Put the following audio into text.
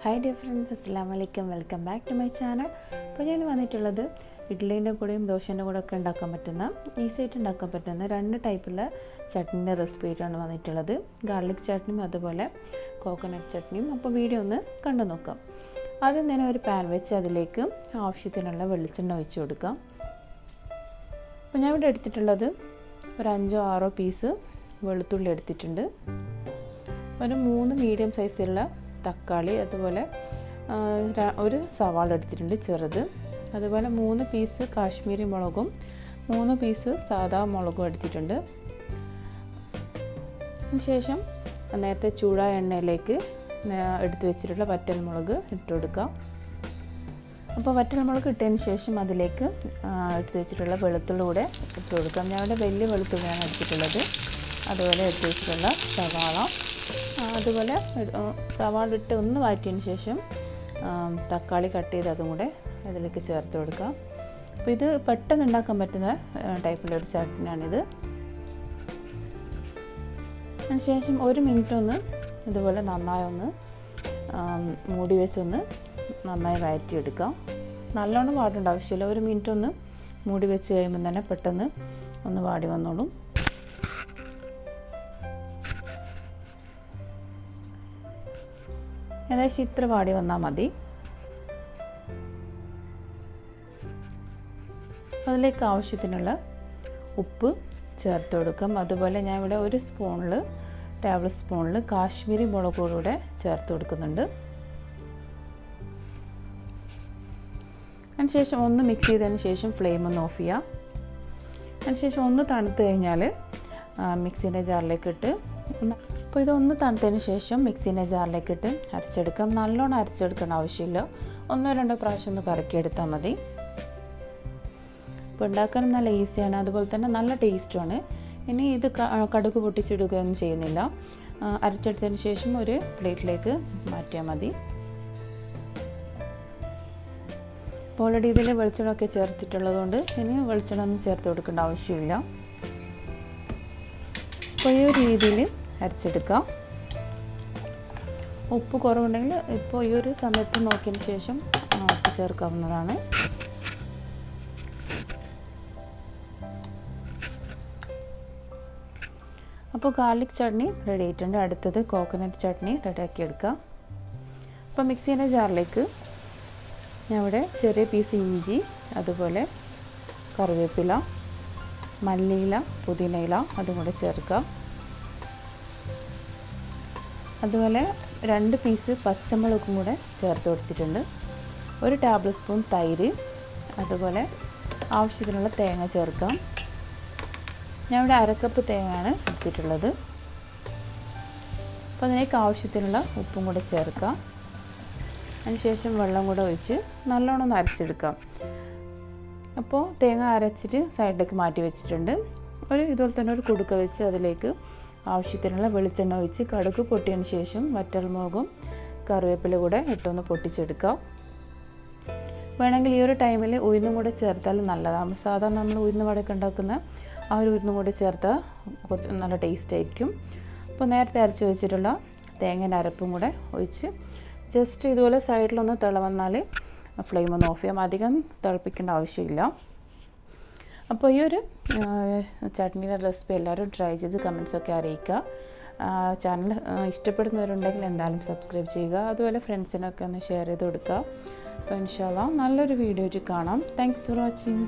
Hi dear friends, അസ്സലാമു അലൈക്കും. Welcome back to my channel. അപ്പോൾ ഞാൻ വന്നിട്ടുള്ളത് ഇഡ്ഡലീൻ്റെ കൂടെയും ദോശേൻ്റെ കൂടെ ഒക്കെ ഉണ്ടാക്കാൻ പറ്റുന്ന, ഈസിയായിട്ട് ഉണ്ടാക്കാൻ പറ്റുന്ന രണ്ട് ടൈപ്പുള്ള ചട്നീൻ്റെ റെസിപ്പി ആയിട്ടാണ് വന്നിട്ടുള്ളത്. ഗാർലിക് ചട്നിയും അതുപോലെ കോക്കനട്ട് ചട്നിയും. അപ്പോൾ വീഡിയോ ഒന്ന് കണ്ടു നോക്കാം. ആദ്യം തന്നെ ഒരു പാൻ വെച്ച് അതിലേക്ക് ആവശ്യത്തിനുള്ള വെളിച്ചെണ്ണ ഒഴിച്ച് കൊടുക്കാം. അപ്പോൾ ഞാൻ ഇവിടെ എടുത്തിട്ടുള്ളത് ഒരു 5-6 പീസ് വെളുത്തുള്ളി എടുത്തിട്ടുണ്ട്, ഒരു 3 മീഡിയം സൈസിലുള്ള തക്കാളി, അതുപോലെ ഒരു സവാള എടുത്തിട്ടുണ്ട് ചെറുത്, അതുപോലെ 3 പീസ് കാശ്മീരി മുളകും 3 പീസ് സാദാ മുളകും എടുത്തിട്ടുണ്ട്. അതിനുശേഷം നേരത്തെ ചൂടായ എണ്ണയിലേക്ക് എടുത്തു വെച്ചിട്ടുള്ള വറ്റൽമുളക് ഇട്ട് കൊടുക്കാം. അപ്പോൾ വറ്റൽമുളക് ഇട്ടതിന് ശേഷം അതിലേക്ക് എടുത്തു വെച്ചിട്ടുള്ള വെളുത്തുള്ളി കൂടെ ഇട്ട് കൊടുക്കാം. ഞാൻ ഇവിടെ വലിയ വെളുത്തുള്ളിയാണ് എടുത്തിട്ടുള്ളത്. അതുപോലെ എടുത്തു വെച്ചിട്ടുള്ള സവാള, അതുപോലെ സവാള ഇട്ട് ഒന്ന് വഴറ്റിയതിന് ശേഷം തക്കാളി കട്ട് ചെയ്ത് അതും കൂടെ അതിലേക്ക് ചേർത്ത് കൊടുക്കാം. അപ്പോൾ ഇത് പെട്ടെന്ന് ഉണ്ടാക്കാൻ പറ്റുന്ന ടൈപ്പിലൊരു ചട്നിയാണിത്. അതിനുശേഷം 1 മിനിറ്റ് ഒന്ന് ഇതുപോലെ നന്നായി ഒന്ന് മൂടി വെച്ചൊന്ന് നന്നായി വഴറ്റിയെടുക്കാം. നല്ലോണം വാടേണ്ട ആവശ്യമില്ല, 1 മിനിറ്റ് ഒന്ന് മൂടി വെച്ച് കഴിയുമ്പോൾ തന്നെ പെട്ടെന്ന് ഒന്ന് വാടി വന്നോളും. ഏകദേശം ഇത്ര വാടി വന്നാൽ മതി. അതിലേക്ക് ആവശ്യത്തിനുള്ള ഉപ്പ് ചേർത്ത് കൊടുക്കാം. അതുപോലെ ഞാൻ ഇവിടെ 1 ടേബിൾ സ്പൂണിൽ കാശ്മീരി മുളക് കൂടെ ചേർത്ത് കൊടുക്കുന്നുണ്ട്. അതിനുശേഷം ഒന്ന് മിക്സ് ചെയ്തതിന് ശേഷം ഫ്ലെയിം ഒന്ന് ഓഫ് ചെയ്യാം. അതിനുശേഷം ഒന്ന് തണുത്ത് കഴിഞ്ഞാൽ മിക്സിൻ്റെ ജാറിലേക്ക് ഇട്ട് അപ്പോൾ ഇതൊന്ന് തണുത്തതിന് ശേഷം മിക്സിൻ്റെ ജാറിലേക്ക് ഇട്ട് അരച്ചെടുക്കാം. നല്ലോണം അരച്ചെടുക്കേണ്ട ആവശ്യമില്ല, 1-2 പ്രാവശ്യം ഒന്ന് കറക്കിയെടുത്താൽ മതി. അപ്പോൾ ഉണ്ടാക്കാനും നല്ല ഈസിയാണ്, അതുപോലെ തന്നെ നല്ല ടേസ്റ്റുമാണ്. ഇനി ഇത് കടുക് പൊട്ടിച്ചെടുക്കുകയൊന്നും ചെയ്യുന്നില്ല, അരച്ചെടുത്തതിന് ശേഷം ഒരു പ്ലേറ്റിലേക്ക് മാറ്റിയാൽ മതി. അപ്പോൾ ഓൾറെഡി ഇതിൽ വെളിച്ചെണ്ണമൊക്കെ ചേർത്തിട്ടുള്ളതുകൊണ്ട് ഇനി വെളിച്ചെണ്ണ ഒന്നും ചേർത്ത് കൊടുക്കേണ്ട ആവശ്യമില്ല. അപ്പോൾ ഈ ഒരു രീതിയിൽ അരച്ചെടുക്കാം. ഉപ്പ് കുറവുണ്ടെങ്കിൽ ഇപ്പോൾ ഈ ഒരു സമയത്ത് നോക്കിയതിന് ശേഷം ഉപ്പ് ചേർക്കാവുന്നതാണ്. അപ്പോൾ ഗാർലിക് ചട്നി റെഡി ആയിട്ടുണ്ട്. അടുത്തത് കോക്കനട്ട് ചട്നി റെഡിയാക്കി എടുക്കാം. അപ്പോൾ മിക്സിയുടെ ജാറിലേക്ക് ഞാൻ ഇവിടെ ചെറിയ പീസ് ഇഞ്ചി, അതുപോലെ കറിവേപ്പില, മല്ലിയില, പുതിനയില അതും കൂടെ ചേർക്കാം. അതുപോലെ 2 പീസ് പച്ചമുളകും കൂടെ ചേർത്ത് കൊടുത്തിട്ടുണ്ട്. 1 ടേബിൾ സ്പൂൺ തൈര്, അതുപോലെ ആവശ്യത്തിനുള്ള തേങ്ങ ചേർക്കാം. ഞാൻ ഇവിടെ 1/2 കപ്പ് തേങ്ങയാണ് എടുത്തിട്ടുള്ളത്. അപ്പോൾ അതിലേക്ക് ആവശ്യത്തിനുള്ള ഉപ്പും കൂടെ ചേർക്കാം. അതിനുശേഷം വെള്ളം കൂടെ ഒഴിച്ച് നല്ലോണം ഒന്ന് അരച്ചെടുക്കാം. അപ്പോൾ തേങ്ങ അരച്ചിട്ട് സൈഡിലേക്ക് മാറ്റി വെച്ചിട്ടുണ്ട്. ഇതുപോലെ തന്നെ ഒരു കുടുക്ക വെച്ച് അതിലേക്ക് ആവശ്യത്തിനുള്ള വെളിച്ചെണ്ണ ഒഴിച്ച് കടുക് പൊട്ടിയതിന് ശേഷം വറ്റൽമുളകും കറിവേപ്പില കൂടെ ഇട്ടൊന്ന് പൊട്ടിച്ചെടുക്കാം. വേണമെങ്കിൽ ഈ ഒരു ടൈമിൽ ഉഴുന്നും കൂടെ ചേർത്താൽ നല്ലതാണ്. സാധാരണ നമ്മൾ ഉഴുന്ന് വടയൊക്കെ ഉണ്ടാക്കുന്ന ആ ഒരു ഉഴുന്നും കൂടെ ചേർത്താൽ കുറച്ച് നല്ല ടേസ്റ്റ് ആയിരിക്കും. അപ്പോൾ നേരത്തെ അരച്ച് വെച്ചിട്ടുള്ള തേങ്ങേൻ്റെ അരപ്പും കൂടെ ഒഴിച്ച് ജസ്റ്റ് ഇതുപോലെ സൈഡിലൊന്ന് തിള വന്നാൽ ഫ്ലെയിം ഒന്ന് ഓഫ് ചെയ്യാം. അധികം തിളപ്പിക്കേണ്ട ആവശ്യമില്ല. അപ്പോൾ ഈ ഒരു ചട്നിയുടെ റെസിപ്പി എല്ലാവരും ട്രൈ ചെയ്ത് കമൻസൊക്കെ അറിയിക്കുക. ചാനൽ ഇഷ്ടപ്പെടുന്നവരുണ്ടെങ്കിൽ എന്തായാലും സബ്സ്ക്രൈബ് ചെയ്യുക. അതുപോലെ ഫ്രണ്ട്സിനൊക്കെ ഒന്ന് ഷെയർ ചെയ്ത് കൊടുക്കുക. അപ്പോൾ ഇൻഷാ അല്ലാഹ് നല്ലൊരു വീഡിയോ ആയിട്ട് കാണാം. Thanks for watching.